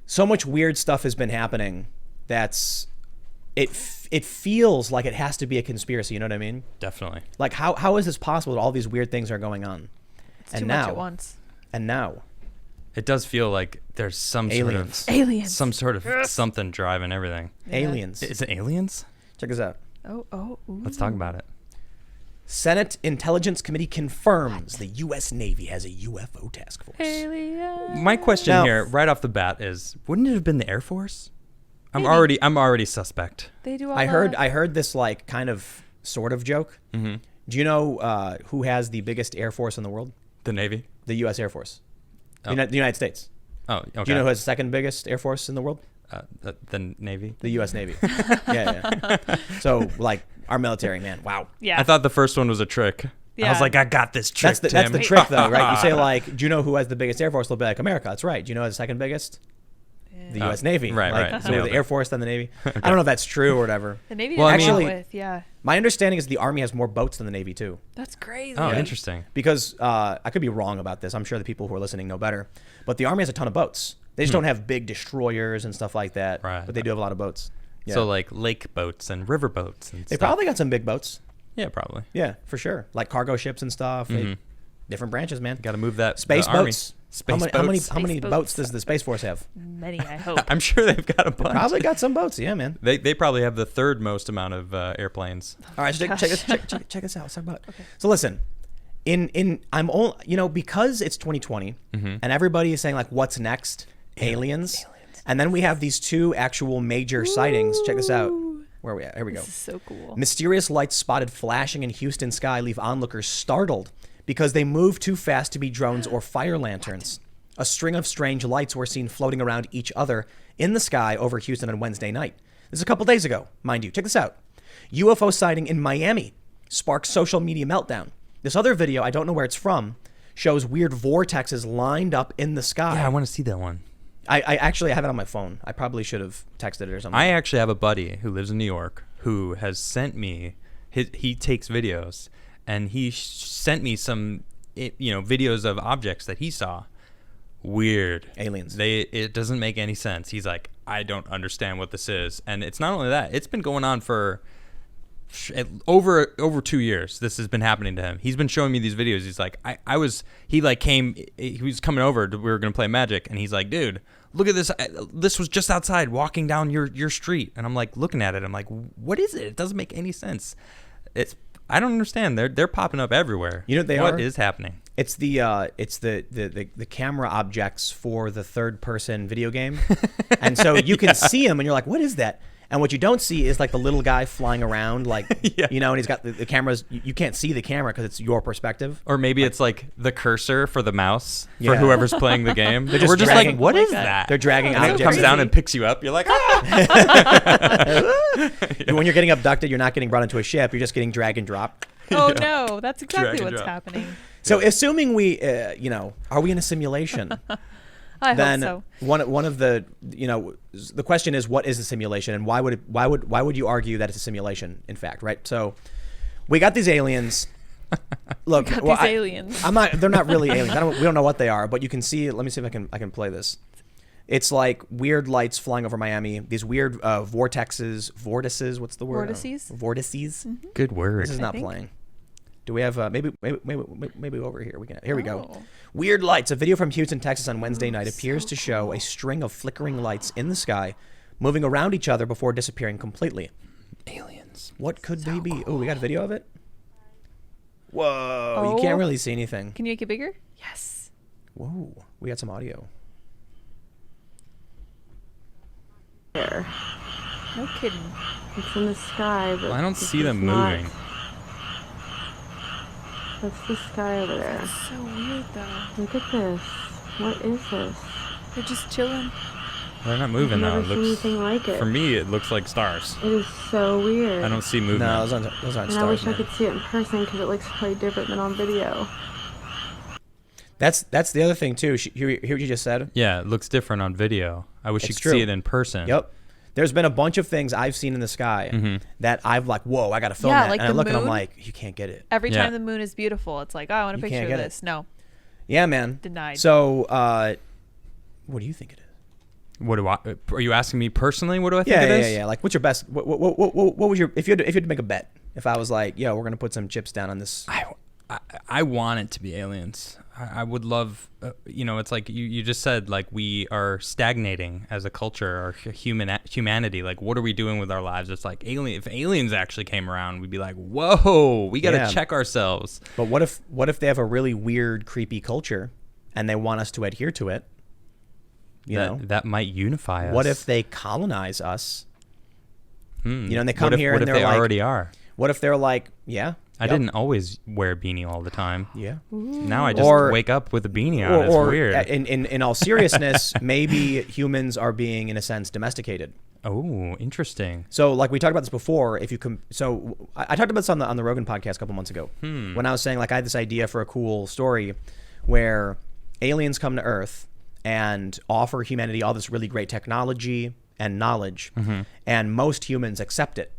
so much weird stuff has been happening that's it feels like it has to be a conspiracy, you know what I mean? Definitely. Like how is this possible that all these weird things are going on? It's too much at once. And now it does feel like there's some aliens. some sort of something driving everything. Yeah. Aliens. Is it aliens? Check this out. Ooh. Let's talk about it. Senate Intelligence Committee confirms the U.S. Navy has a UFO task force. Aliens. My question here, right off the bat, is: wouldn't it have been the Air Force? I'm already suspect. They do all I heard this like kind of sort of joke. Mm-hmm. Do you know who has the biggest Air Force in the world? The Navy. The U.S. Air Force. The United States. Oh, okay. Do you know who has the second biggest Air Force in the world? The Navy. The U.S. Navy. yeah. So, like, our military, man. Wow. Yeah. I thought the first one was a trick. Yeah. I was like, I got this trick, That's Tim. the trick, though, right? You say, like, do you know who has the biggest Air Force? They'll be like, America. That's right. Do you know who has the second biggest? The U.S. Navy. Right. So the Air Force, then the Navy. Okay. I don't know if that's true or whatever. The Navy my understanding is the Army has more boats than the Navy, too. That's crazy. Oh, interesting. Because I could be wrong about this. I'm sure the people who are listening know better. But the Army has a ton of boats. They just don't have big destroyers and stuff like that. Right. But they do have a lot of boats. Yeah. So, like, lake boats and river boats and They stuff. probably got some big boats. Yeah, probably. Yeah, for sure. Like cargo ships and stuff. Different branches, man. Got to move that space boats. How many boats. boats does the Space Force have? Many, I hope. I'm sure they've got a bunch. Probably got some boats. Yeah, man. They probably have the third most amount of airplanes. All right, so check this out. Let's talk about. Okay. So listen, because it's 2020 and everybody is saying like, what's next? Aliens. And then we have these two actual major sightings. Check this out. Where are we at? Here we go. This is so cool. Mysterious lights spotted flashing in Houston sky leave onlookers startled because they move too fast to be drones or fire lanterns. A string of strange lights were seen floating around each other in the sky over Houston on Wednesday night. This is a couple days ago, mind you. Check this out. UFO sighting in Miami sparks social media meltdown. This other video, I don't know where it's from, shows weird vortexes lined up in the sky. Yeah, I want to see that one. I actually have it on my phone. I probably should have texted it or something. I actually have a buddy who lives in New York who has sent me he takes videos, and he sent me some videos of objects that he saw. Weird. Aliens. It doesn't make any sense. He's like, I don't understand what this is. And it's not only that, it's been going on for over 2 years. This has been happening to him. He's been showing me these videos. He's like, he was coming over we were going to play Magic, and he's like, dude, look at this. This was just outside walking down your street. And I'm like looking at it. I'm like, what is it? It doesn't make any sense. I don't understand. They're popping up everywhere. You know what they are? What is happening? It's the camera objects for the third person video game. And so you can see them and you're like, what is that? And what you don't see is like the little guy flying around, like, and he's got the cameras. You can't see the camera because it's your perspective. Or maybe it's like the cursor for the mouse for whoever's playing the game. We're just like, what is that? They're dragging and objects. it comes down and picks you up. You're like, ah! When you're getting abducted, you're not getting brought into a ship. You're just getting drag and drop. Oh, no. That's exactly what's happening. So assuming we, are we in a simulation? I hope so. One of the, the question is, what is a simulation, and why would you argue that it's a simulation? In fact, right? So, we got these aliens. Look, aliens. They're not really aliens. We don't know what they are, but you can see. Let me see if I can play this. It's like weird lights flying over Miami. These weird vortices. What's the word? Vortices. Vortices. Mm-hmm. Good word. This is not playing. Do we have maybe over here? Here we go. Weird lights. A video from Houston, Texas on Wednesday night appears to show a string of flickering lights in the sky, moving around each other before disappearing completely. Aliens. What could they be? Oh, we got a video of it. Whoa! You can't really see anything. Can you make it bigger? Yes. Whoa! We got some audio. There. No kidding. It's in the sky, but I don't see them moving. That's the sky over there. That's so weird, though. Look at this. What is this? They're just chilling. They're not moving I've though. never seen anything like it. For me, it looks like stars. It is so weird. I don't see movement. No, those aren't and stars. I wish man. I could see it in person because it looks quite different than on video. That's the other thing too. Hear what you just said? Yeah, it looks different on video. I wish you could see it in person. Yep. There's been a bunch of things I've seen in the sky that I've like, whoa, I got to film that. Like and I look and I'm like, you can't get it. Every time the moon is beautiful, it's like, oh, I want a picture of this. No. Yeah, man. Denied. So, what do you think it is? What do I? Are you asking me personally? What do I think Yeah, it is? yeah. Like, what's your best? What would your if you had to make a bet? If I was like, yo, we're gonna put some chips down on this. I want it to be aliens. I would love, it's like you just said, like we are stagnating as a culture or humanity. Like, what are we doing with our lives? It's like if aliens actually came around, we'd be like, whoa, we got to check ourselves. But what if they have a really weird, creepy culture and they want us to adhere to it? That might unify us. What if they colonize us? And they come what if, here what and if they're they like, already are? What if they're like, yeah, I didn't always wear a beanie all the time. yeah. Now I just wake up with a beanie on. It's weird. In all seriousness, maybe humans are being, in a sense, domesticated. Oh, interesting. So, like we talked about this before, I talked about this on the Rogan podcast a couple months ago when I was saying, like, I had this idea for a cool story where aliens come to Earth and offer humanity all this really great technology and knowledge, and most humans accept it.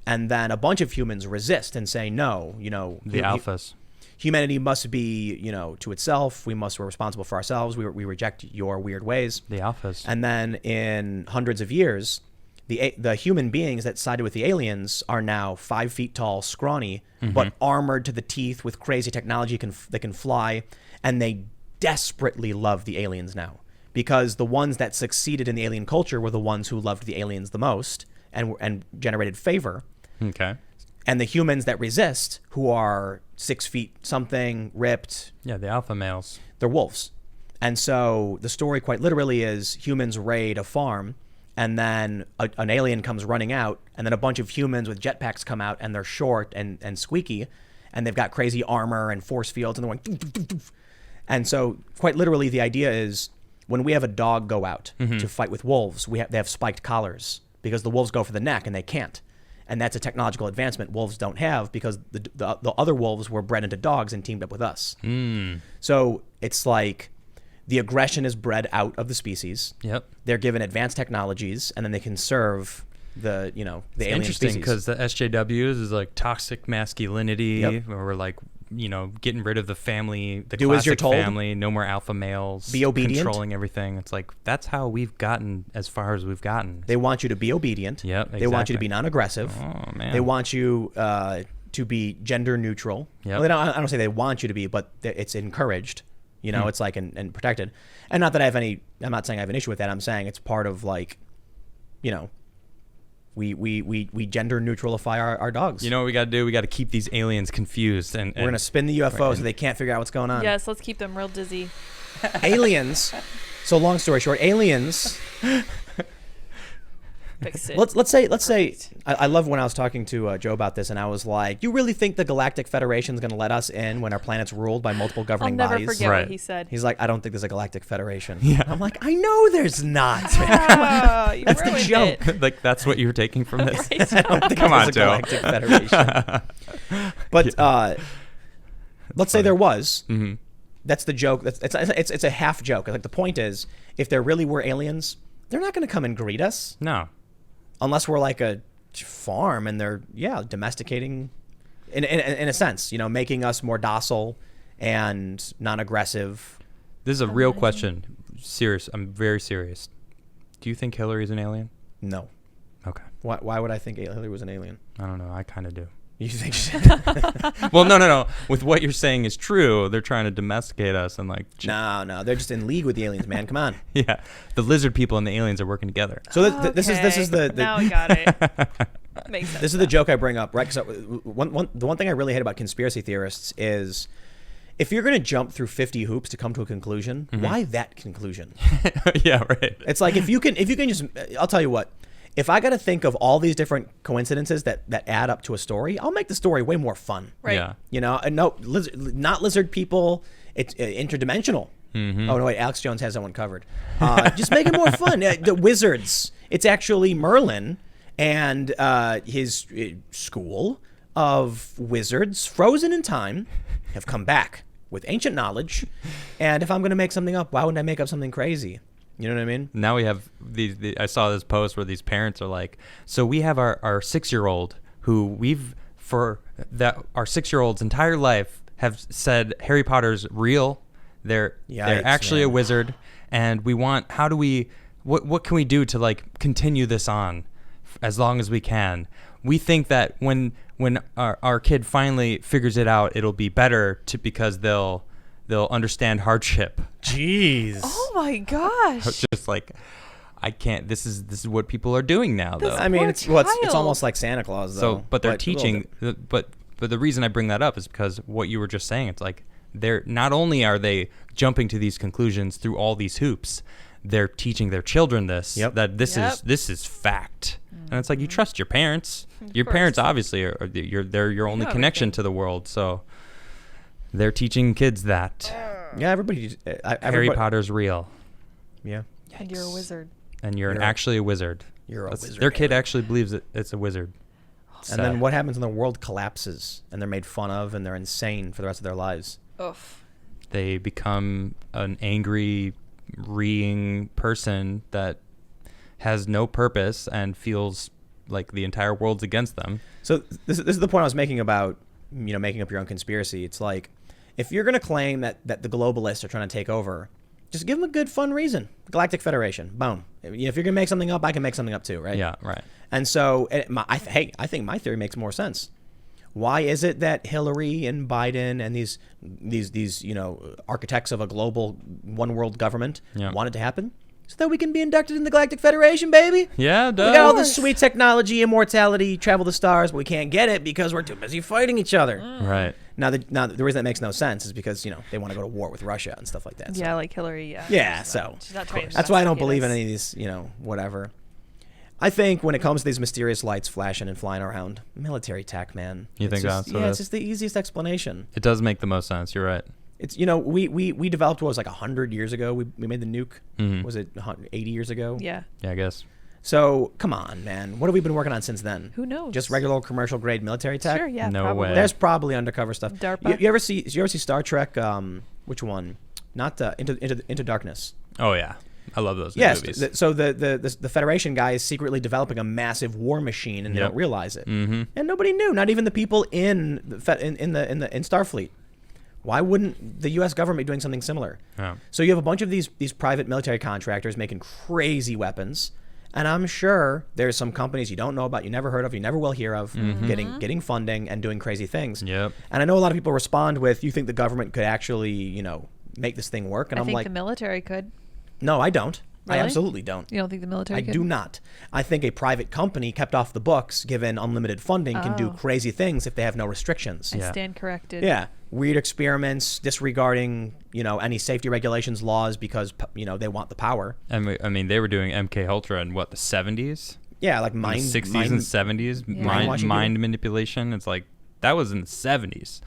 And then a bunch of humans resist and say, no, The alphas. Humanity must be, to itself. We're responsible for ourselves. We reject your weird ways. The alphas. And then in hundreds of years, the human beings that sided with the aliens are now 5 feet tall, scrawny, but armored to the teeth with crazy technology that can fly. And they desperately love the aliens now because the ones that succeeded in the alien culture were the ones who loved the aliens the most and generated favor. Okay. And the humans that resist, who are 6 feet something, ripped. Yeah, the alpha males. They're wolves. And so the story quite literally is humans raid a farm, and then an alien comes running out, and then a bunch of humans with jetpacks come out, and they're short and squeaky, and they've got crazy armor and force fields, and they're going doof, doof, doof, doof. And so quite literally the idea is when we have a dog go out to fight with wolves, they have spiked collars because the wolves go for the neck, and they can't. And that's a technological advancement wolves don't have because the other wolves were bred into dogs and teamed up with us. So it's like the aggression is bred out of the species. Yep. They're given advanced technologies, and then they can serve the alien species. Interesting because the SJWs is like toxic masculinity, Yep. or like getting rid of the family, the Do as you're classic told. family, no more alpha males, Be obedient. controlling everything. It's like that's how we've gotten as far as we've gotten. They want you to be obedient. Yep, They want you to exactly. be non-aggressive. Oh man. They want you to be gender neutral. Yep. Well, I don't say they want you to be, but it's encouraged. It's like and protected. And not that I'm not saying I have an issue with that. I'm saying it's part of like, we gender neutralify our dogs. You know what we got to do? We got to keep these aliens confused, and We're gonna spin the UFO so they can't figure out what's going on. Yes, let's keep them real dizzy. Aliens. So long story short, aliens. Fix it. Let's say I love when I was talking to Joe about this, and I was like, "You really think the Galactic Federation is going to let us in when our planet's ruled by multiple I'll governing never bodies?" forget Right. what he said. He's like, "I don't think there's a Galactic Federation." Yeah. I'm like, "I know there's not." Ah, you That's the ruined joke. it. like that's what you were taking from this. I don't think Come there's on, a Joe. Galactic Federation. But let's say there was. Mm-hmm. That's the joke. It's a half joke. Like the point is, if there really were aliens, they're not going to come and greet us. No. Unless we're like a farm and they're domesticating in a sense, making us more docile and non-aggressive. This is a real question. Serious. I'm very serious. Do you think Hillary's an alien? No. Okay. Why would I think Hillary was an alien? I don't know. I kind of do. You think Well, no. With what you're saying is true. They're trying to domesticate us and like. No, they're just in league with the aliens, man. Come on. Yeah, the lizard people and the aliens are working together. So this is the Now we got it. Makes sense. this is the joke I bring up, right? Because the one thing I really hate about conspiracy theorists is if you're going to jump through 50 hoops to come to a conclusion, why that conclusion? Yeah, right. It's like if you can just, I'll tell you what. If I got to think of all these different coincidences that add up to a story, I'll make the story way more fun. Right. Yeah. And no, not lizard people. It's interdimensional. Mm-hmm. Oh no, wait, Alex Jones has that one covered. Just make it more fun. The wizards. It's actually Merlin and his school of wizards, frozen in time, have come back with ancient knowledge. And if I'm going to make something up, why wouldn't I make up something crazy? You know what I mean? Now we have I saw this post where these parents are like, so we have our 6-year-old who our 6-year-old's entire life have said Harry Potter's real. They're Yikes, actually man. a wizard, and we want. How do we what can we do to like continue this on as long as we can? We think that when our kid finally figures it out, it'll be better because they'll understand hardship. Jeez. Oh my gosh. Just like, I can't. This is what people are doing now, though. I mean, Poor it's child. almost like Santa Claus, though. So, but they're a little teaching. bit. But the reason I bring that up is because what you were just saying. It's like they're not only are they jumping to these conclusions through all these hoops, they're teaching their children this. Yep. That this Yep. is fact. And it's like, you trust your parents. Your course. parents obviously they're your only know connection everything. to the world. So they're teaching kids that Yeah, everybody. Harry Potter's real, Yeah, And you're a wizard. and you're You're- actually a wizard. you're a wizard. Their kid actually believes it's a wizard. And then what happens when the world collapses and they're made fun of and they're insane for the rest of their lives? Oof. They become an angry, reeing person that has no purpose and feels like the entire world's against them. So this is the point I was making about making up your own conspiracy. It's like, if you're going to claim that the globalists are trying to take over, just give them a good fun reason. Galactic Federation. Boom. If you're going to make something up, I can make something up too, right? Yeah, right. And so, I think my theory makes more sense. Why is it that Hillary and Biden and these architects of a global one world government want it to happen? So that we can be inducted in the Galactic Federation, baby. Yeah, We got all this sweet technology, immortality, travel the stars, but we can't get it because we're too busy fighting each other. Right. Now, the reason that makes no sense is because they want to go to war with Russia and stuff like that. So. Yeah, like Hillary. Yeah. Yeah, She's so not- she's not trying to that's why I don't investigate believe in us. any of these, whatever. I think when it comes to these mysterious lights flashing and flying around, military tech, man. You think that's what it it's is? just the easiest explanation. It does make the most sense. You're right. It's we developed what was like 100 years ago. We made the nuke. Mhm. Was it 80 years ago? Yeah. Yeah, I guess. So come on, man. What have we been working on since then? Who knows? Just regular old commercial grade military tech. Sure. Yeah. No probably. way. There's probably undercover stuff. DARPA? You ever see Star Trek? Which one? Not Into Darkness. Oh yeah, I love those Yes. movies. So the Federation guy is secretly developing a massive war machine, and they Yep. don't realize it. Mm-hmm. And nobody knew. Not even the people in Starfleet. Why wouldn't the U.S. government be doing something similar? Yeah. So you have a bunch of these private military contractors making crazy weapons, and I'm sure there's some companies you don't know about, you never heard of, you never will hear of, getting funding and doing crazy things. Yep. And I know a lot of people respond with, "You think the government could actually, make this thing work?" And I I'm think like, the military could. "No, I don't. I Really? absolutely don't. You don't think the military I could? do not. I think a private company kept off the books, given unlimited funding, can do Oh. crazy things if they have no restrictions. I Yeah. stand corrected. Yeah, weird experiments, disregarding any safety regulations, laws because they want the power. And I mean, they were doing MK Ultra in what, the 70s, Yeah, like in mind, the 60s mind- and 70s, Yeah. Brainwashing mind manipulation. It's like that was in the 70s.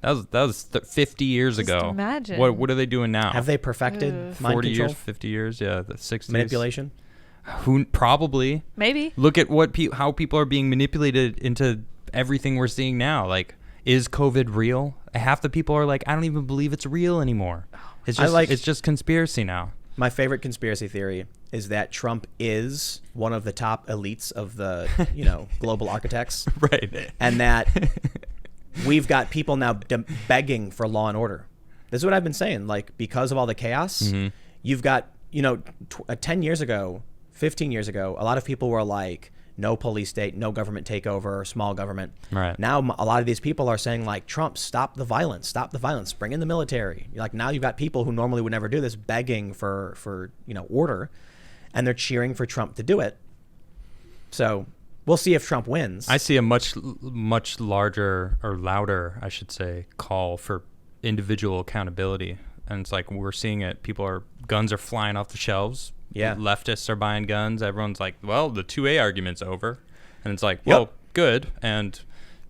That was 50 years Just ago. imagine. What are they doing now? Have they perfected Ugh. mind 40 control, years, 50 years? Yeah, the 60s. manipulation? Who probably. Maybe. Look at how people are being manipulated into everything we're seeing now. Like, is COVID real? Half the people are like, I don't even believe it's real anymore. It's I just like- it's just conspiracy now. My favorite conspiracy theory is that Trump is one of the top elites of the global architects, Right. and that we've got people now begging for law and order. This is what I've been saying. Like, because of all the chaos, you've got 10 years ago, 15 years ago, a lot of people were like, no police state, no government takeover, small government. Right. Now a lot of these people are saying, like, Trump, stop the violence, bring in the military. Like, now you've got people who normally would never do this begging for order, and they're cheering for Trump to do it. So we'll see if Trump wins. I see a much larger, or louder, I should say, call for individual accountability. And it's like, we're seeing it. Guns are flying off the shelves. Yeah. Leftists are buying guns. Everyone's like, well, the 2A argument's over. And it's like, well, good. And,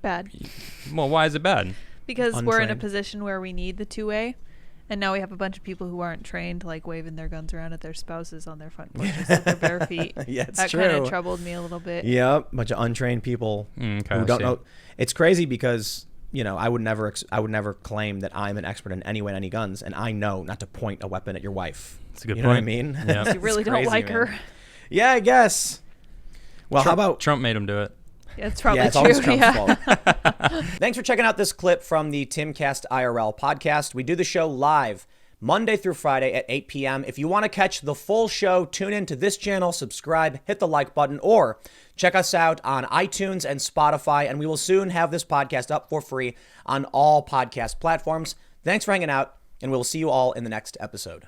Bad. well, why is it bad? Because we're in a Untrained. position where we need the 2A, and now we have a bunch of people who aren't trained, like waving their guns around at their spouses on their front porches with their bare feet. Yeah, it's that true. kind of troubled me a little bit. Yep, bunch of untrained people Okay, who I don't see. know. It's crazy because I would never claim that I'm an expert in any way in any guns, and I know not to point a weapon at your wife. That's a good You know what I point. mean? Yeah. You really It's don't crazy, like man. her. Yeah, I guess. Well, Trump, how about Trump made him do it? Yeah, it's probably yeah, it's true. always Trump's Yeah. fault. Thanks for checking out this clip from the Timcast IRL podcast. We do the show live Monday through Friday at 8 p.m. If you want to catch the full show, tune in to this channel, subscribe, hit the like button, or check us out on iTunes and Spotify, and we will soon have this podcast up for free on all podcast platforms. Thanks for hanging out, and we'll see you all in the next episode.